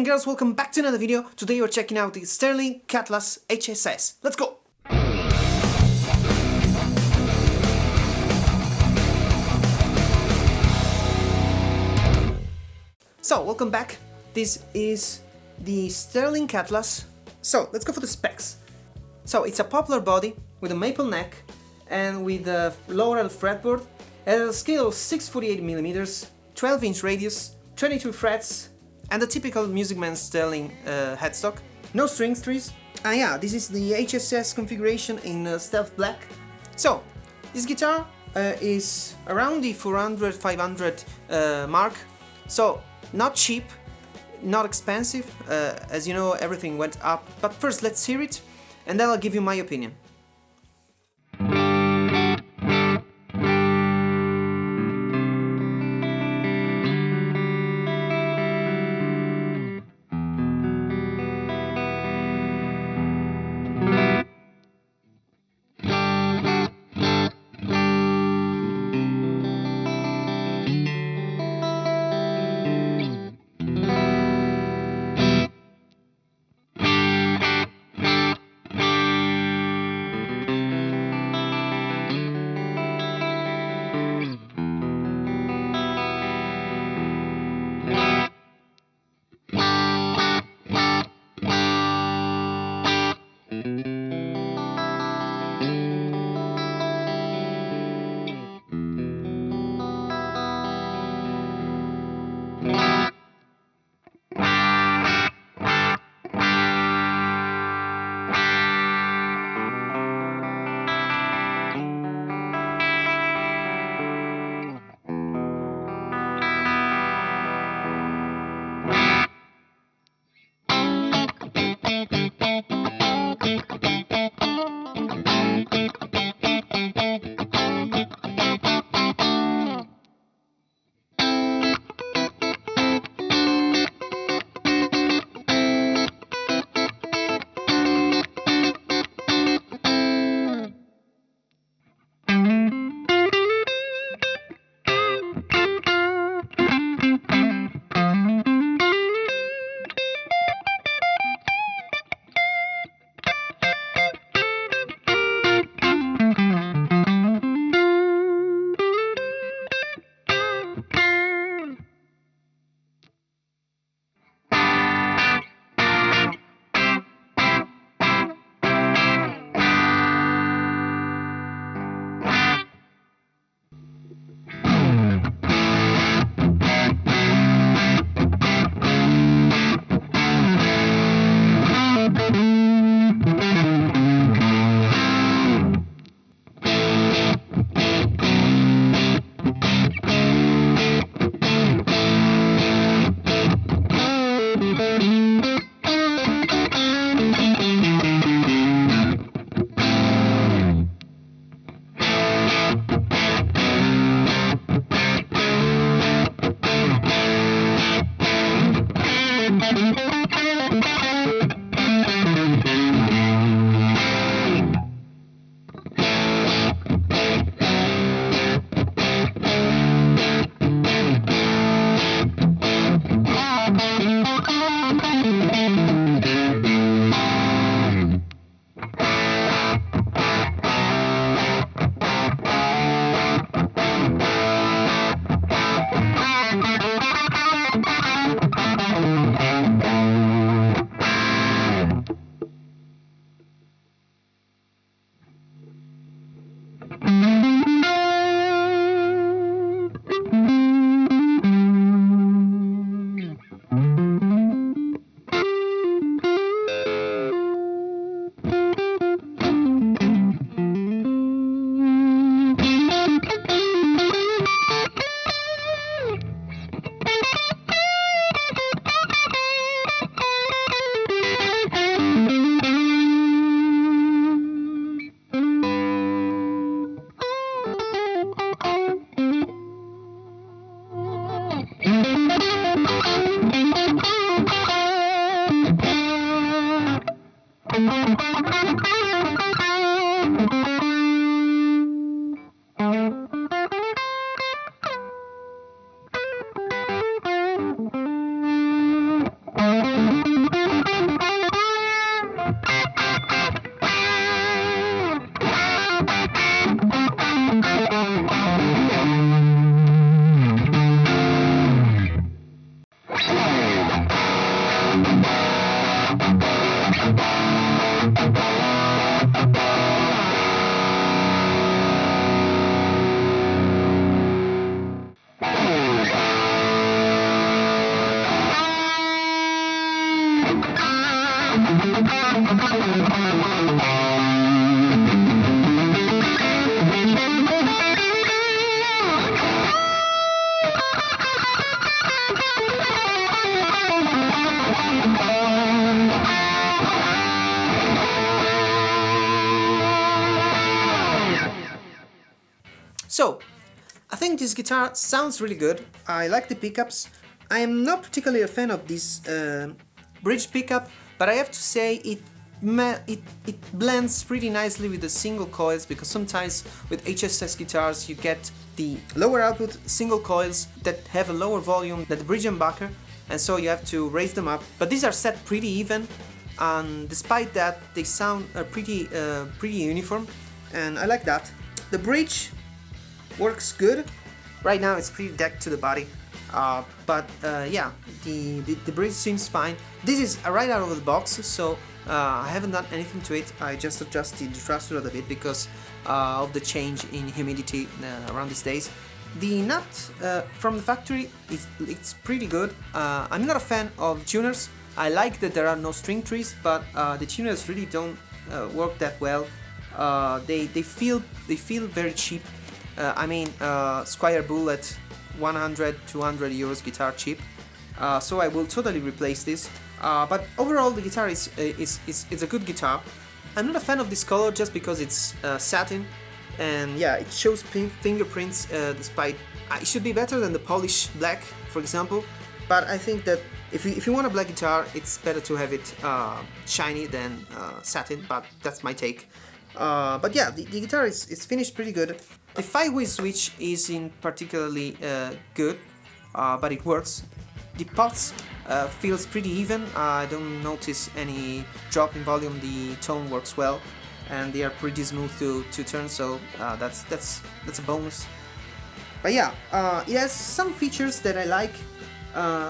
and girls, welcome back to another video. Today we're checking out the Sterling Cutlass HSS. Let's go! So, welcome back. This is the Sterling Cutlass. So, let's go for the specs. So, it's a poplar body with a maple neck and with a laurel fretboard. It has a scale of 648mm, 12-inch radius, 22 frets, and the typical Music Man Sterling headstock. No strings trees. Yeah, this is the HSS configuration in stealth black. So, this guitar is around the 400-500 mark. So, not cheap, not expensive. As you know, everything went up. But first, let's hear it, and then I'll give you my opinion. So, I think this guitar sounds really good. I like the pickups. I am not particularly a fan of this bridge pickup, but I have to say it blends pretty nicely with the single coils, because sometimes with HSS guitars you get the lower output single coils that have a lower volume than the bridge humbucker, and so you have to raise them up. But these are set pretty even, and despite that they sound pretty uniform, and I like that. The bridge works good. Right now it's pretty decked to the body, but yeah, the bridge seems fine. This is right out of the box, so I haven't done anything to it. I just adjusted the thruster a bit because of the change in humidity around these days. The nut from the factory, it's pretty good. I'm not a fan of tuners. I like that there are no string trees, but the tuners really don't work that well. They feel very cheap. I mean, Squire Bullet 100-200 euros guitar cheap. So I will totally replace this. But overall the guitar is a good guitar. I'm not a fan of this color just because it's satin, and yeah, it shows fingerprints despite it should be better than the Polish black, for example. But I think that if you want a black guitar, it's better to have it shiny than satin, but that's my take. But yeah, the guitar is finished pretty good. The 5-way switch isn't particularly good, but it works. The pots feels pretty even. I don't notice any drop in volume. The tone works well, and they are pretty smooth to turn. So that's a bonus. But yeah, it has some features that I like.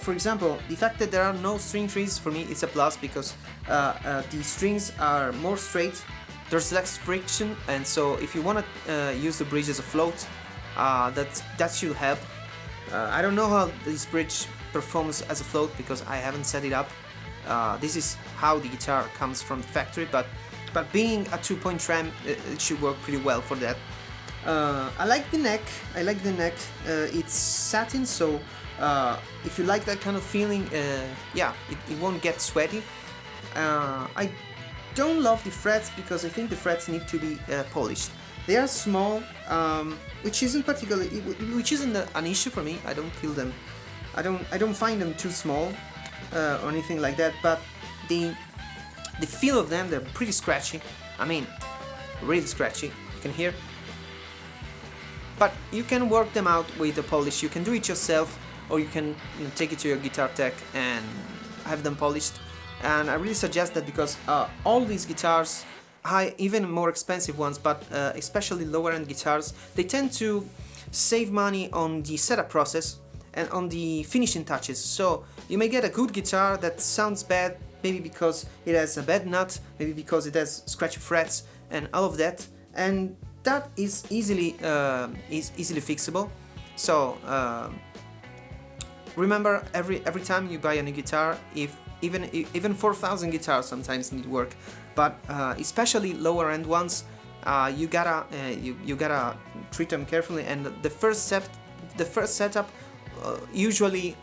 For example, the fact that there are no string trees, for me it's a plus, because the strings are more straight. There's less friction, and so if you want to use the bridge as a float, that should help. I don't know how this bridge performs as a float because I haven't set it up. This is how the guitar comes from the factory, but being a 2-point trem, it should work pretty well for that. I like the neck. It's satin, so if you like that kind of feeling, yeah, it won't get sweaty. I don't love the frets because I think the frets need to be polished. They are small, which isn't an issue for me. I don't feel them. I don't find them too small or anything like that. But the feel of them, they're pretty scratchy. I mean, really scratchy. You can hear. But you can work them out with a polish. You can do it yourself, or you can take it to your guitar tech and have them polished. And I really suggest that because all these guitars, even more expensive ones, but especially lower end guitars, they tend to save money on the setup process and on the finishing touches. So you may get a good guitar that sounds bad, maybe because it has a bad nut, maybe because it has scratchy frets and all of that, and that is easily fixable. So remember, every time you buy a new guitar, even 4,000 guitars sometimes need work, but especially lower end ones, you gotta treat them carefully. And the first setup usually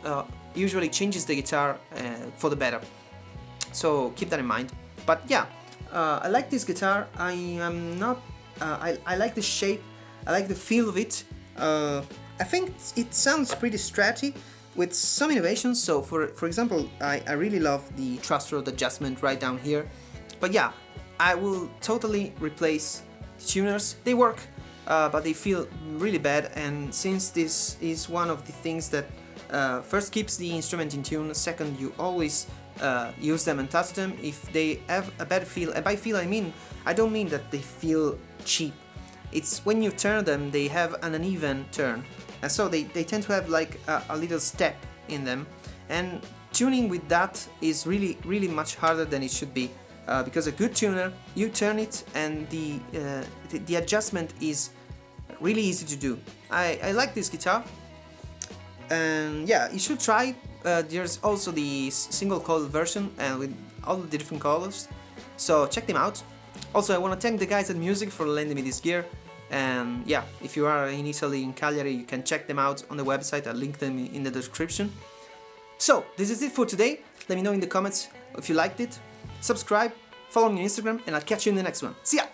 changes the guitar for the better. So keep that in mind. But yeah, I like this guitar. I like the shape. I like the feel of it. I think it sounds pretty stratty, with some innovations. So for example, I really love the thruster rod adjustment right down here. But yeah, I will totally replace the tuners. They work, but they feel really bad, and since this is one of the things that first keeps the instrument in tune, second, you always use them and touch them. If they have a bad feel, and by feel I don't mean that they feel cheap. It's when you turn them, they have an uneven turn. And so they tend to have like a little step in them, and tuning with that is really much harder than it should be, because a good tuner, you turn it and the adjustment is really easy to do. I like this guitar, and yeah, you should try. There's also the single coil version and with all the different colors, so check them out. Also, I want to thank the guys at Music for lending me this gear. And yeah, if you are in Italy, in Cagliari, you can check them out on the website. I'll link them in the description. So, this is it for today. Let me know in the comments if you liked it. Subscribe, follow me on Instagram, and I'll catch you in the next one. See ya!